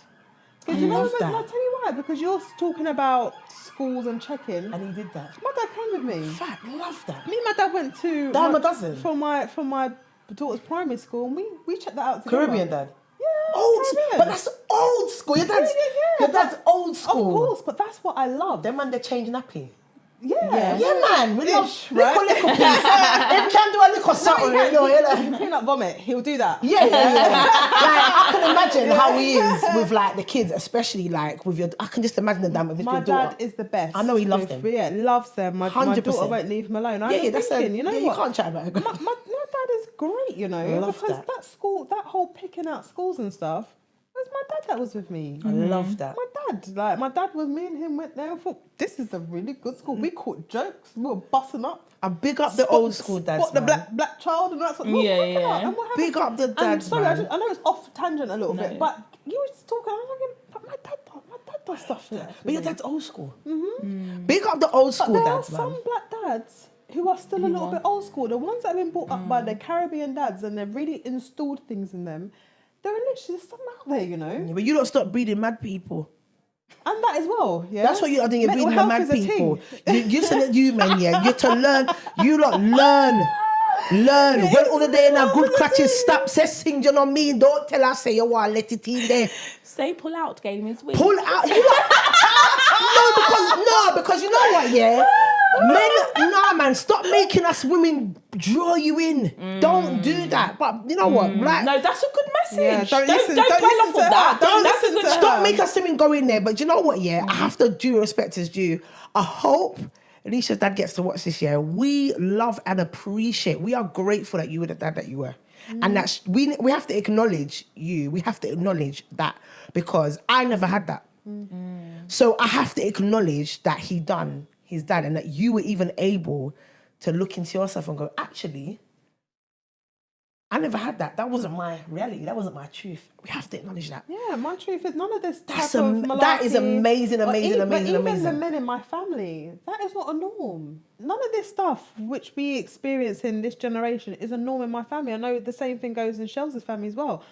S2: I
S3: You know,
S2: love that.
S3: I'll tell you why. Because you're talking about schools and check-in.
S2: And he did that.
S3: My dad came with me.
S2: Fact, love that.
S3: Me and my dad went to
S2: Dime a dozen.
S3: for my daughter's primary school, and we checked that out together.
S2: Caribbean dad.
S3: Yeah,
S2: Old,
S3: Caribbean.
S2: but that's old school. Your dad's,
S3: Yeah.
S2: your dad's old school.
S3: Of course, but that's what I love.
S2: Them man, they're changing nappy.
S3: Yeah,
S2: Yeah, man. We love
S3: Ish, right?
S2: little piece. If can do a little something, you know, yeah.
S3: Clean up vomit, he'll do that.
S2: Yeah. Like, I can imagine how he is with like the kids, especially like with your. I can just imagine the dynamic with
S3: My
S2: your daughter.
S3: dad is the best.
S2: I know he loves them.
S3: Yeah, loves them. My
S2: 100%.
S3: daughter won't leave him alone. I was
S2: that's
S3: thinking, you know
S2: you
S3: what?
S2: can't chat about it.
S3: My dad is great, you know,
S2: I love
S3: because
S2: that.
S3: school, that whole picking out schools and stuff, it was my dad that was with me.
S2: I love that.
S3: My dad was, me and him went there and thought, this is a really good school. We caught jokes, we were busting up.
S2: I big up the old school dads,
S3: Spot the
S2: man.
S3: black child and that's what
S1: Yeah.
S3: And what
S2: Big up the
S3: and
S2: dads,
S3: sorry,
S2: man.
S3: I know it's off tangent a little
S1: No.
S3: bit, but you were just talking, I'm thinking, but my dad does stuff like that.
S2: But your dad's old school. Mm-hmm. Big up the old school
S3: But there
S2: dads,
S3: are some
S2: man.
S3: black dads who are still a little bit old school. The ones that have been brought up by the Caribbean dads and they've really installed things in them. There are literally some out there, you know,
S2: Yeah, but you don't stop breeding mad people.
S3: and that as well. Yeah,
S2: That's what I think you're
S3: Mental
S2: breeding the
S3: health
S2: mad
S3: is a
S2: people.
S3: thing.
S2: You said you man, yeah. You're to learn. You lot learn. When all the day in a good clutches stop sing, you know what I mean? Don't tell us say you want to let it in there.
S1: Say pull out, game is weak.
S2: Pull out. You lot, because you know what, yeah? Man, stop making us women draw you in. Don't do that. But you know what? Like,
S1: No, that's a good message.
S3: Yeah, don't listen
S1: dwell off
S3: to
S1: of
S3: her.
S1: that.
S3: Don't
S1: That's a
S3: listen
S1: good
S3: to her.
S2: stop making us women go in there. But you know what, yeah? I have to due respect is due. I hope Alicia's dad gets to watch this year. We love and appreciate. We are grateful that you were the dad that you were. And that's we have to acknowledge you. We have to acknowledge that because I never had that. So I have to acknowledge that he done his dad and that you were even able to look into yourself and go, actually, I never had that. That wasn't my reality. That wasn't my truth. We have to acknowledge that.
S3: Yeah, my truth is none of this type
S2: That's
S3: of
S2: am- that is
S3: malarkey.
S2: amazing,
S3: But
S2: amazing,
S3: but
S2: amazing,
S3: even
S2: amazing.
S3: the men in my family, that is not a norm. None of this stuff which we experience in this generation is a norm in my family. I know the same thing goes in Shells' family as well.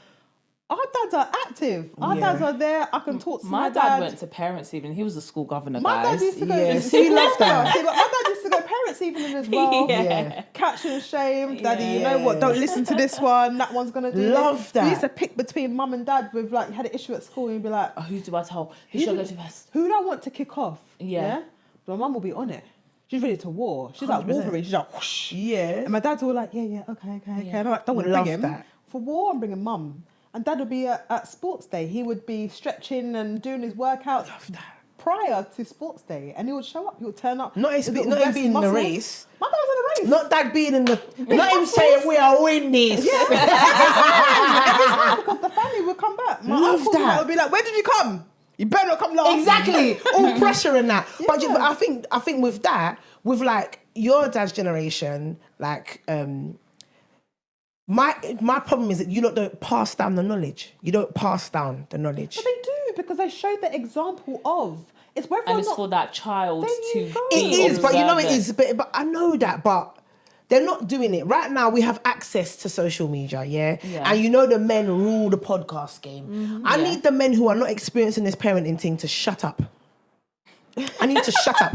S3: Our dads are active. Our
S2: Yeah.
S3: dads are there. I can talk to
S1: My dad went to parents evening. He was a school governor,
S3: My
S1: guys.
S3: dad used to go.
S2: Yeah, see, love that.
S3: See, but my dad used to go parents' evening as well.
S2: Yeah.
S3: Catch and shame, daddy. You
S2: Yeah.
S3: know what? Don't listen to this one. That one's gonna do
S2: Love
S3: this.
S2: that.
S3: We used to pick between mum and dad with like you had an issue at school and you'd be like,
S1: Oh, who do I tell? Who should I go to first?
S3: who do I want to kick off?
S1: Yeah.
S3: But my mum will be on it. She's ready to war. She's like
S2: 100%.
S3: Wolverine. She's like whoosh.
S2: Yeah.
S3: And my dad's all like, yeah, okay. And I'm like, don't want to
S2: Love
S3: bring him.
S2: that.
S3: For war, I'm bringing mum. And dad would be at sports day. He would be stretching and doing his workouts prior to sports day. And he would show up. He would turn up.
S2: Not
S3: his
S2: him
S3: little
S2: being
S3: vest
S2: in the
S3: muscles.
S2: race.
S3: My dad was in the race.
S2: Not that being in the. Not him saying we are winning this.
S3: Because the family would come back. My
S2: Love
S3: uncle
S2: that.
S3: would be like, where did you come? You better not come last.
S2: Exactly. All pressure and that. But,
S3: Yeah.
S2: but I think with that, with like your dad's generation, like my problem is that you don't pass down the knowledge. You don't pass down the knowledge.
S3: But they do because they show the example of. It's whether
S1: And
S3: or
S1: it's
S3: not.
S1: for that child
S3: There you
S1: to
S3: go.
S1: be
S2: It is, but you know it
S1: observant.
S2: is. But I know that, but they're not doing it right now. We have access to social media, yeah, and you know the men rule the podcast game. I need the men who are not experiencing this parenting thing to shut up. I need to shut up.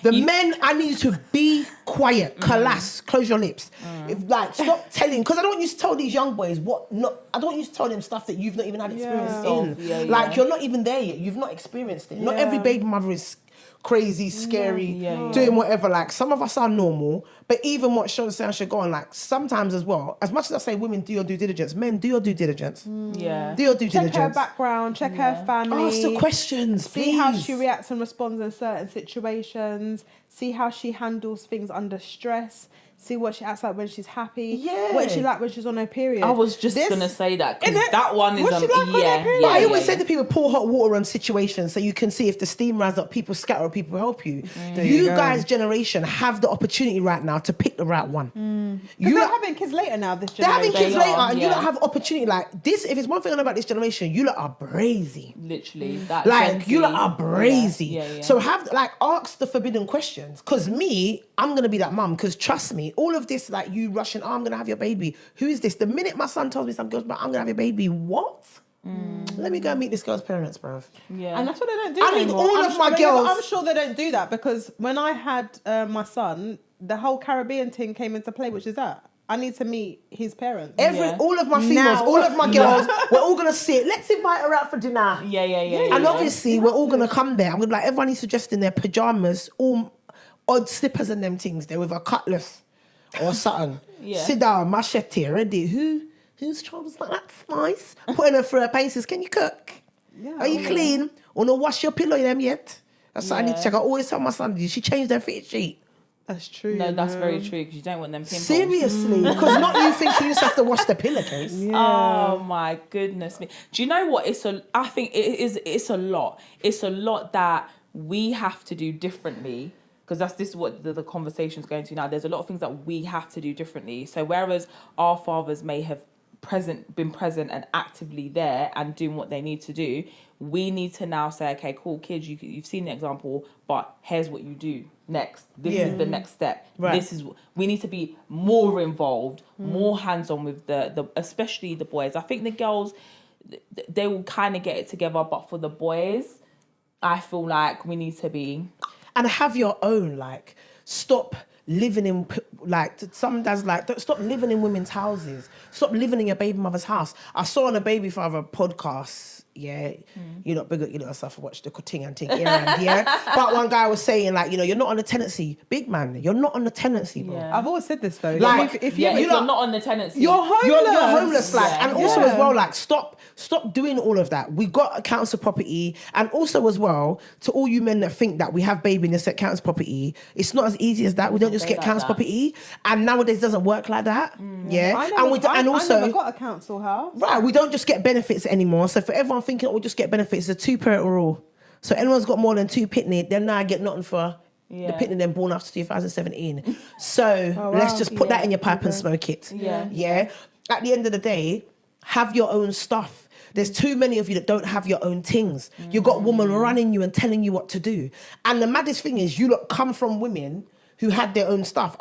S2: The men, I need you to be quiet, collapse, close your lips. If like stop telling, because I don't want you to tell these young boys what not. I don't want you to tell them stuff that you've not even had experience in.
S1: Yeah,
S2: Like you're not even there yet. You've not experienced it. Not every baby mother is crazy, scary,
S1: Yeah.
S2: doing whatever. Like, some of us are normal, but even what Sean should go on, like, sometimes as well, as much as I say women do your due diligence, men do your due diligence.
S1: Yeah.
S2: Do your due
S3: Check
S2: diligence.
S3: her background, check her family.
S2: Ask the questions,
S3: See how
S2: please.
S3: she reacts and responds in certain situations. See how she handles things under stress. See what she acts like when she's happy.
S2: Yeah.
S3: What she like when she's on her period.
S1: I was just gonna say that because that one is
S3: What's she like on her period?
S2: But I always say to people, pour hot water on situations so you can see if the steam rises up, people scatter or people help you. You guys' generation have the opportunity right now to pick the right one.
S3: They're having kids later now, this
S2: They're
S3: generation.
S2: having kids later, and you
S1: yeah.
S2: don't have opportunity like this. If it's one thing I know about this generation, you lot are brazy.
S1: Literally, that
S2: Like,
S1: Gen
S2: you lot
S1: Z.
S2: are brazy.
S1: Yeah.
S2: So ask the forbidden questions. Because me, I'm going to be that mum. Because trust me, all of this, like you rushing, I'm going to have your baby. Who is this? The minute my son tells me some girls, but I'm going to have your baby, what? Let me go and meet this girl's parents, bruv.
S1: Yeah.
S3: And that's what they don't do
S2: I need
S3: anymore.
S2: all of my girls.
S3: I'm sure they don't do that because when I had my son, the whole Caribbean thing came into play, which is that I need to meet his parents.
S2: All of my females,
S3: Now.
S2: all of my girls, we're all going to sit. Let's invite her out for dinner.
S1: Yeah.
S2: And obviously, we're all going to come there. I'm going to be like, everyone needs to dress in their pajamas, all odd slippers and them things there with a cutlass or something. Sit down, machete, ready. Whose child's like, that's nice. Putting her through her paces. Can you cook? Are you clean? Or no wash your pillow them yet? That's what I need to check. I always tell my son, did she change their fit sheet?
S3: That's true.
S1: No, that's very true because you don't want them pimples.
S2: Seriously, because not you think you just have to wash the pillowcase.
S1: Oh my goodness me! Do you know what? I think it's a lot. It's a lot that we have to do differently because this is what the conversation's going to now. There's a lot of things that we have to do differently. So whereas our fathers may have been present and actively there and doing what they need to do, we need to now say, okay, cool, kids, you've seen the example, but here's what you do next. This is the next step.
S2: Right.
S1: We need to be more involved, more hands-on with the especially the boys. I think the girls, they will kind of get it together, but for the boys, I feel like we need to be...
S2: And have your own, like, stop living in, like, some dads like, stop living in women's houses. Stop living in your baby mother's house. I saw on a baby father podcast, you're not big at yourself, watch the thing and thing, But one guy was saying, like, you're not on a tenancy. Big man, you're not on a tenancy, bro.
S1: Yeah.
S3: I've always said this though.
S2: Like,
S3: if
S1: you're
S3: you're
S1: not on the tenancy,
S3: you're homeless.
S2: You're homeless, like,
S1: Yeah.
S2: and also as well, like, stop doing all of that. We got a council property, and also as well, to all you men that think that we have baby in a set council property, it's not as easy as that. We don't just get
S1: like
S2: council
S1: that.
S2: property, and nowadays it doesn't work like that.
S3: I never got a council house.
S2: Right, we don't just get benefits anymore. So for everyone thinking, we'll just get benefits, it's a 2-parent rule. So anyone's got more than 2 pitney, then now I get nothing for the pitney then born after 2017. So let's just put that in your pipe and smoke it.
S1: Yeah.
S2: At the end of the day, have your own stuff. There's too many of you that don't have your own things. You got women running you and telling you what to do. And the maddest thing is, you lot come from women who had their own stuff.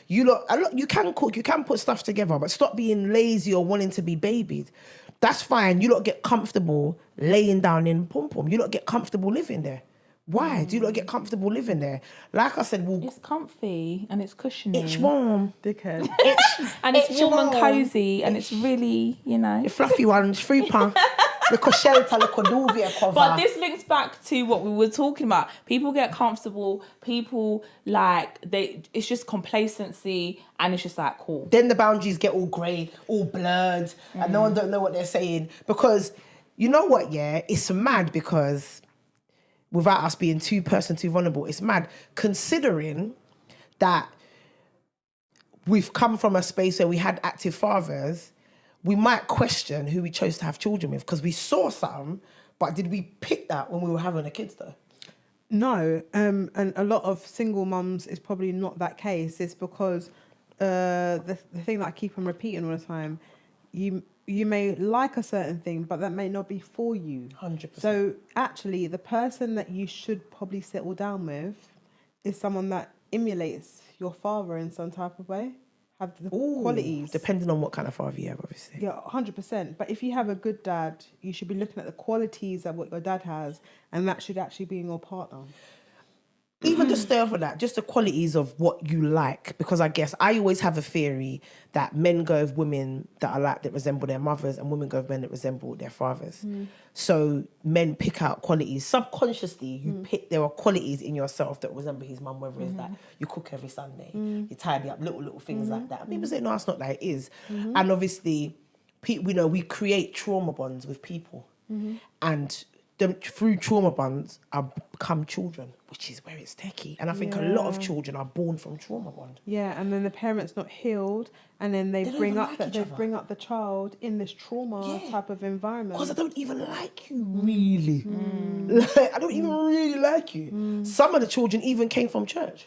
S2: You can cook, you can put stuff together, but stop being lazy or wanting to be babied. That's fine. You lot get comfortable laying down in pom-pom. You lot get comfortable living there. Why do you not get comfortable living there? Like I said,
S1: it's comfy and it's cushiony.
S2: It's warm.
S3: Dickhead.
S1: And it's warm and cozy and it's really,
S2: The fluffy ones, free pan. Little shelter, little duvet cover.
S1: But this links back to what we were talking about. People get comfortable. People it's just complacency, and it's just like cool.
S2: Then the boundaries get all grey, all blurred, and no one don't know what they're saying. Because you know what? Yeah, it's mad because without us being too vulnerable, it's mad considering that we've come from a space where we had active fathers. We might question who we chose to have children with because we saw some, but did we pick that when we were having the kids though?
S3: No, and a lot of single mums is probably not that case. It's because the thing that I keep on repeating all the time, you may like a certain thing, but that may not be for you.
S2: 100%.
S3: So actually, the person that you should probably settle down with is someone that emulates your father in some type of way. Have the qualities.
S2: Depending on what kind of father you have, obviously.
S3: Yeah, 100%. But if you have a good dad, you should be looking at the qualities of what your dad has, and that should actually be in your partner.
S2: even just stay off of that, just the qualities of what you like, because I guess I always have a theory that men go with women that resemble their mothers, and women go with men that resemble their fathers. So men pick out qualities subconsciously. There are qualities in yourself that resemble his mum, whether it's that you cook every Sunday, you tidy up, little things like that. And people say, no, it's not like it is. And obviously, we create trauma bonds with people, and through trauma bonds become children, which is where it's techie. And I think a lot of children are born from trauma bond.
S3: Yeah, and then the parents not healed, and then they bring up the child in this trauma type of environment.
S2: Because I don't even like you, really. Like, I don't even really like you. Some of the children even came from church.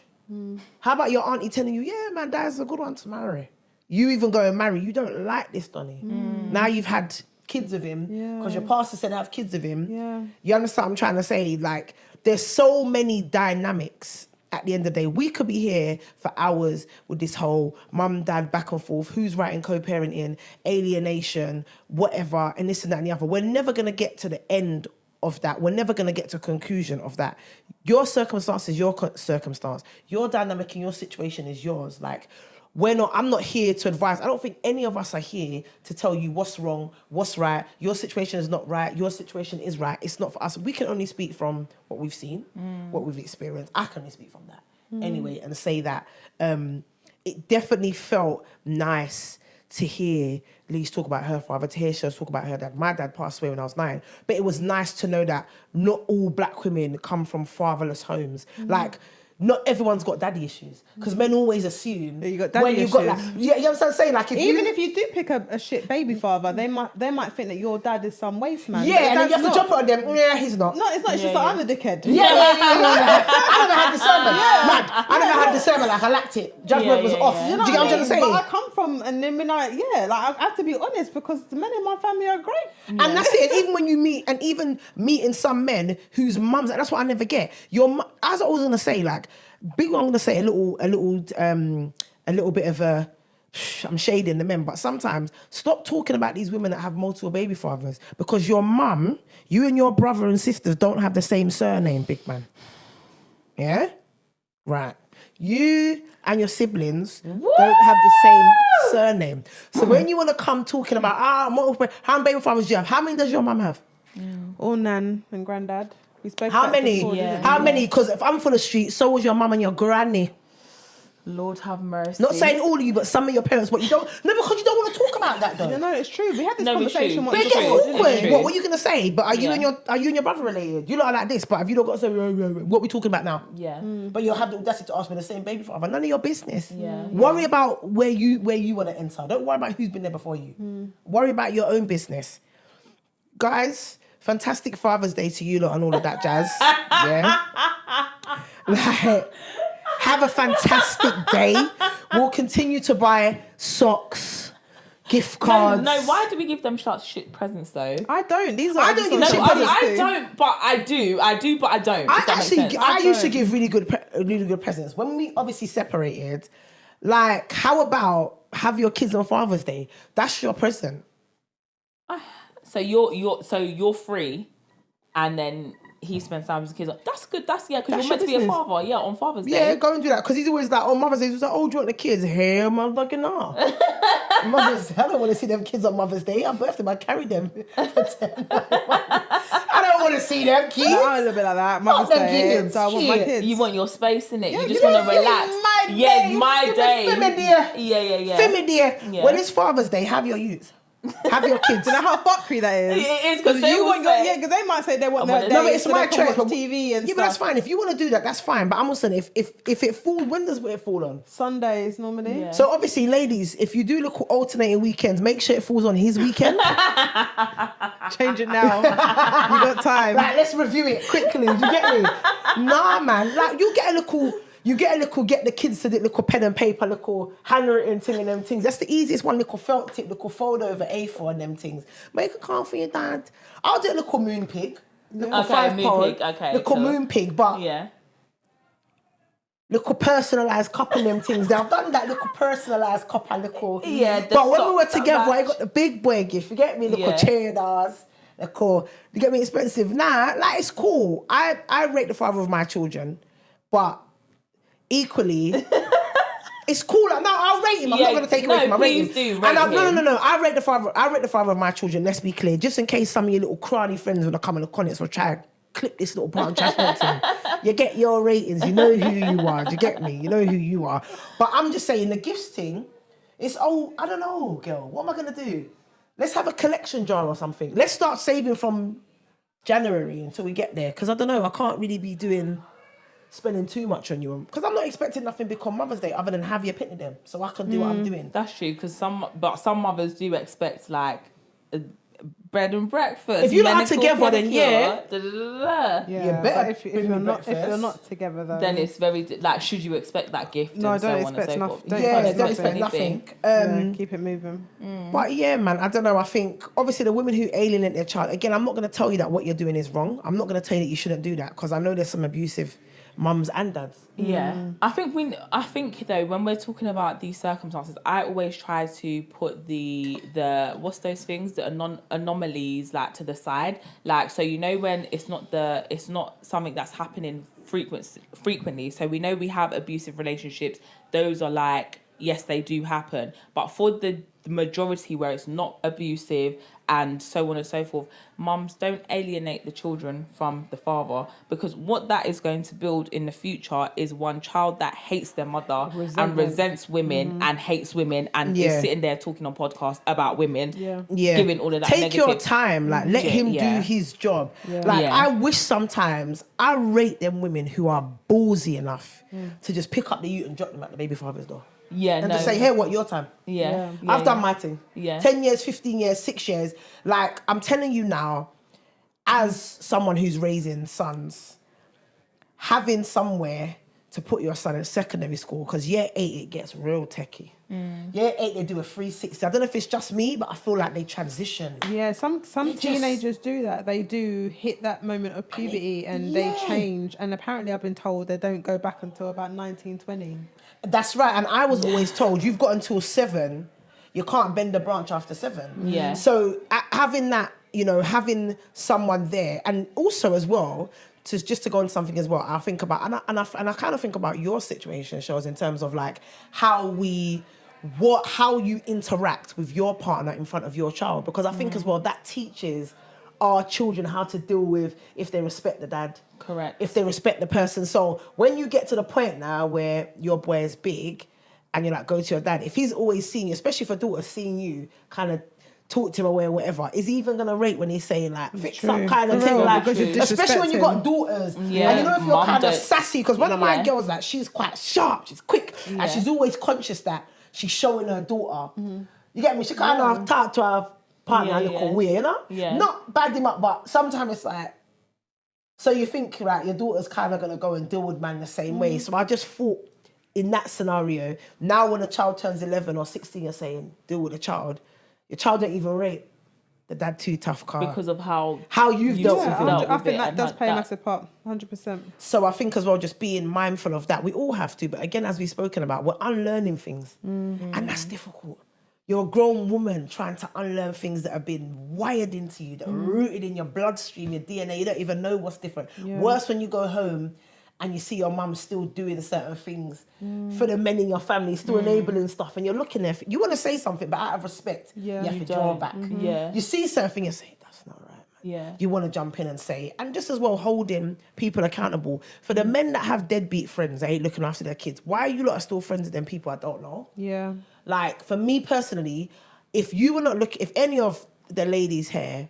S2: How about your auntie telling you, yeah, man, dad's a good one to marry. You even go and marry. You don't like this, Donny. Now you've had kids with him because your pastor said have kids with him. You understand what I'm trying to say? Like, there's so many dynamics. At the end of the day, we could be here for hours with this whole mum, dad, back and forth, who's right in co-parenting, alienation, whatever, and this and that and the other. We're never going to get to the end of that. We're never going to get to a conclusion of that. Your circumstance is your circumstance. Your dynamic and your situation is yours. Like, I'm not here to advise. I don't think any of us are here to tell you what's wrong, what's right. Your situation is not right. Your situation is right. It's not for us. We can only speak from what we've seen, what we've experienced. I can only speak from that anyway, and say that it definitely felt nice to hear Lise talk about her father, to hear Shaz talk about her dad. My dad passed away when I was 9, but it was nice to know that not all black women come from fatherless homes. Like, not everyone's got daddy issues, because men always assume
S3: you got daddy issues.
S2: You understand what I'm saying? Like,
S3: if you do pick a shit baby father, they might think that your dad is some waste man.
S2: Yeah, and then you have to jump on them. Yeah, he's not.
S3: No, it's not. It's just like, I'm a dickhead.
S2: Yeah. I never had discernment. Mad. I never had discernment. Like, I lacked it. Judgment was off.
S3: You know
S2: Do you get what I'm trying to say?
S3: But I come from, and then when I have to be honest, because the men in my family are great.
S2: And that's it. And even when you meeting some men whose mums, and that's what I never get. As I was gonna say, like, big one, I'm gonna say a little bit of a, I'm shading the men, but sometimes stop talking about these women that have multiple baby fathers, because your mum, you and your brother and sisters don't have the same surname, big man. Yeah? Right. You and your siblings don't have the same surname. So when you want to come talking about, how many baby fathers do you have? How many does your mum have?
S3: All nan and granddad. We spoke
S2: How
S3: about
S2: many?
S3: Before,
S2: How many? Because if I'm full of street, so was your mum and your granny.
S1: Lord have mercy.
S2: Not saying all of you, but some of your parents. But you don't. No, because you don't want to talk about that, though.
S3: No, it's true. We had this conversation.
S2: But it gets awkward. What are you gonna say? But are you and your brother related? You lot are like this, but have you not got to say what we talking about now?
S1: Yeah.
S2: But you'll have the audacity to ask me the same baby father. None of your business.
S1: Yeah.
S2: Worry about where you want to enter. Don't worry about who's been there before you. Worry about your own business, guys. Fantastic Father's Day to you lot and all of that jazz. Yeah. Like, have a fantastic day. We'll continue to buy socks, gift cards.
S1: No, why do we give them shit presents though?
S3: I don't. These are
S2: I don't give
S3: shit presents.
S1: I don't, but I do. I do, but I don't.
S2: I used to give really good presents. When we obviously separated, like, how about have your kids on Father's Day? That's your present.
S1: So you're free, and then he spends time with his kids. That's good. Because you're meant to be a father. Yeah, on Father's Day.
S2: Yeah, go and do that, because he's always like, on Mother's Day, he's like, oh, do you want the kids? Hell, motherfucking no. Mother's Day, I don't want to see them kids on Mother's Day. I'm birthday, I carry them. I don't want to see them kids.
S3: No, I'm a little bit like that. Mother's Day,
S2: kids.
S3: so I want my kids.
S1: You want your space in it.
S2: Yeah,
S1: you just want to relax. My day.
S2: Femi dear.
S1: Yeah.
S2: Femi dear.
S1: Yeah.
S2: When it's Father's Day, have your youth. Have your kids.
S3: Do you know how fuckery that is?
S1: It is, because
S3: because they might say they want their day.
S2: No, but it's
S3: so
S2: my
S3: they can
S2: choice.
S3: watch TV and
S2: yeah,
S3: stuff.
S2: but that's fine. If you want to do that, that's fine. But I'm also saying, if it falls, when does it fall on?
S3: Sundays normally.
S1: Yeah.
S2: So obviously, ladies, if you do look alternating weekends, make sure it falls on his weekend.
S3: Change it now. You got time.
S2: Like, let's review it quickly. Do you get me? Nah, man. Like, get the kids to the little pen and paper, little handwritten thing and them things. That's the easiest one, little felt tip, little fold over A4 and them things. Make a card for your dad. I'll do a little moon pig. Little £5. Little moon pig, but little personalised cup and them things. I've done that little personalised cup and little...
S1: Yeah,
S2: but when we were together, I got the big boy gift. You get me? Little cheddars. Little... You get me? Expensive. Nah, like, it's cool. I rate the father of my children. but equally, it's cool. No, I'll rate him. I'm not going to take away from my rating.
S1: Do
S2: No. I rate the father of my children. Let's be clear, just in case some of your little crony friends want to come in the comments or try to clip this little part and trash him. You get your ratings. You know who you are. Do you get me? You know who you are. But I'm just saying the gifts thing. It's I don't know, girl. What am I going to do? Let's have a collection jar or something. Let's start saving from January until we get there. Because I don't know, I can't really be spending too much on you. Because I'm not expecting nothing big on Mother's Day other than have you picnic them. So I can do what I'm doing.
S1: That's true, because some mothers do expect like a bread and breakfast.
S2: If you're not together, then
S3: Yeah,
S2: better
S3: but if you're not together, though,
S1: then it's very like, should you expect that gift?
S3: No,
S1: and
S3: don't
S1: so on and
S3: expect
S1: so
S3: nothing.
S1: forth.
S2: Don't expect nothing.
S3: Keep it moving.
S2: But yeah, man, I don't know. I think obviously the women who alienate their child. Again, I'm not going to tell you that what you're doing is wrong. I'm not going to tell you that you shouldn't do that, because I know there's some abusive mums and dads.
S1: Yeah, I think though, when we're talking about these circumstances, I always try to put the what's those things, the anomalies, like, to the side, like, so you know when it's not something that's happening frequently. So we know we have abusive relationships. Those are like, yes, they do happen, but for the majority where it's not abusive and so on and so forth, mums, don't alienate the children from the father, because what that is going to build in the future is one child that hates their mother and resents women and hates women and is sitting there talking on podcasts about women, giving all of that
S2: Take
S1: negative.
S2: your time, like, let him do his job. I wish sometimes, I rate them women who are ballsy enough to just pick up the ute and drop them at the baby father's door. And to say, hey, what, your time? I've done my thing. 10 years, 15 years, 6 years. Like, I'm telling you now, as someone who's raising sons, having somewhere to put your son in secondary school, because year 8, it gets real techie. Year 8, they do a 360. I don't know if it's just me, but I feel like they transition.
S3: Yeah, some teenagers do that. They do hit that moment of puberty and they change. And apparently I've been told they don't go back until about 19, 20.
S2: That's right. And I was always told, you've got until 7. You can't bend the branch after 7.
S1: Yeah.
S2: So having that, having someone there, and also as well, to go on something as well, I think about, and I kind of think about your situation, Shows, in terms of like how you interact with your partner in front of your child, because I think as well that teaches our children how to deal with if they respect the dad.
S1: Correct.
S2: If they respect the person. So when you get to the point now where your boy is big and you're like, go to your dad, if he's always seeing you, especially if a daughter's seeing you kind of talk to him away or whatever, is he even going to rate when he's saying like, fix up kind of thing? Like, especially when you've got daughters.
S1: Yeah.
S2: And you know if you're kind of sassy, because one of my girls, like, she's quite sharp, she's quick, and she's always conscious that she's showing her daughter. You get me? She kind of talk to her partner a little weird, you know?
S1: Yeah.
S2: Not bad him up, but sometimes it's like, so you think, right, your daughter's kind of going to go and deal with man the same way. So I just thought, in that scenario, now when a child turns 11 or 16, you're saying, deal with the child. Your child don't even rate the dad too tough car.
S1: Because of how
S2: you've dealt with it.
S3: I think that does play a massive part, 100%.
S2: So I think as well, just being mindful of that. We all have to, but again, as we've spoken about, we're unlearning things. And that's difficult. You're a grown woman trying to unlearn things that have been wired into you, that are rooted in your bloodstream, your DNA. You don't even know what's different. Worse when you go home and you see your mum still doing certain things for the men in your family, still enabling stuff, and you're looking there. You want to say something, but out of respect, you have to draw back. You see something and say, that's not right, man.
S1: Yeah.
S2: You want to jump in and say, and just as well holding people accountable. For the men that have deadbeat friends that ain't looking after their kids, why are you lot still friends with them people? I don't know.
S3: Yeah.
S2: Like, for me personally, if you were not looking, if any of the ladies here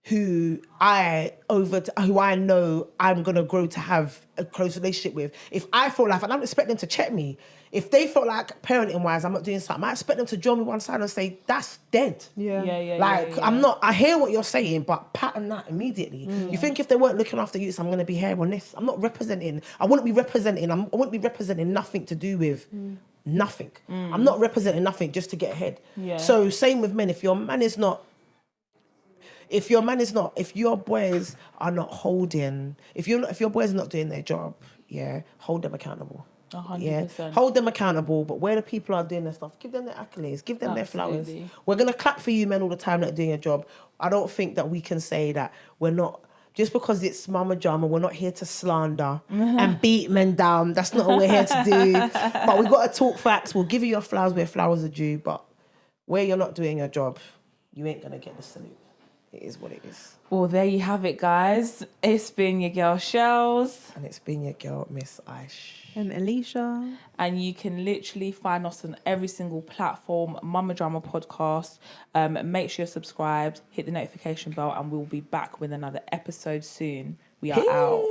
S2: who I know I'm gonna grow to have a close relationship with, if I feel like, and I don't expect them to check me, if they feel like parenting wise I'm not doing something, I expect them to draw me one side and say, that's dead. I hear what you're saying, but pattern that immediately. You think if they weren't looking after you, so I'm gonna be here on this. I'm not representing, I wouldn't be representing nothing to do with nothing. I'm not representing nothing just to get ahead. So same with men. If your boys are not holding, if your boys are not doing their job, hold them accountable.
S1: 100%.
S2: Hold them accountable, but where the people are doing their stuff, give them their accolades, give them their flowers. We're going to clap for you men all the time that are doing your job. I don't think that we can say that we're not Just because it's Mama Drama, we're not here to slander and beat men down. That's not what we're here to do. But we got to talk facts. We'll give you your flowers where flowers are due. But where you're not doing your job, you ain't going to get the salute. It is what it is.
S1: Well, there you have it, guys. It's been your girl, Shells.
S2: And it's been your girl, Miss Aish.
S3: And Alicia.
S1: And you can literally find us on every single platform, Mama Drama Podcast. Make sure you're subscribed, hit the notification bell, and we'll be back with another episode soon. We are out.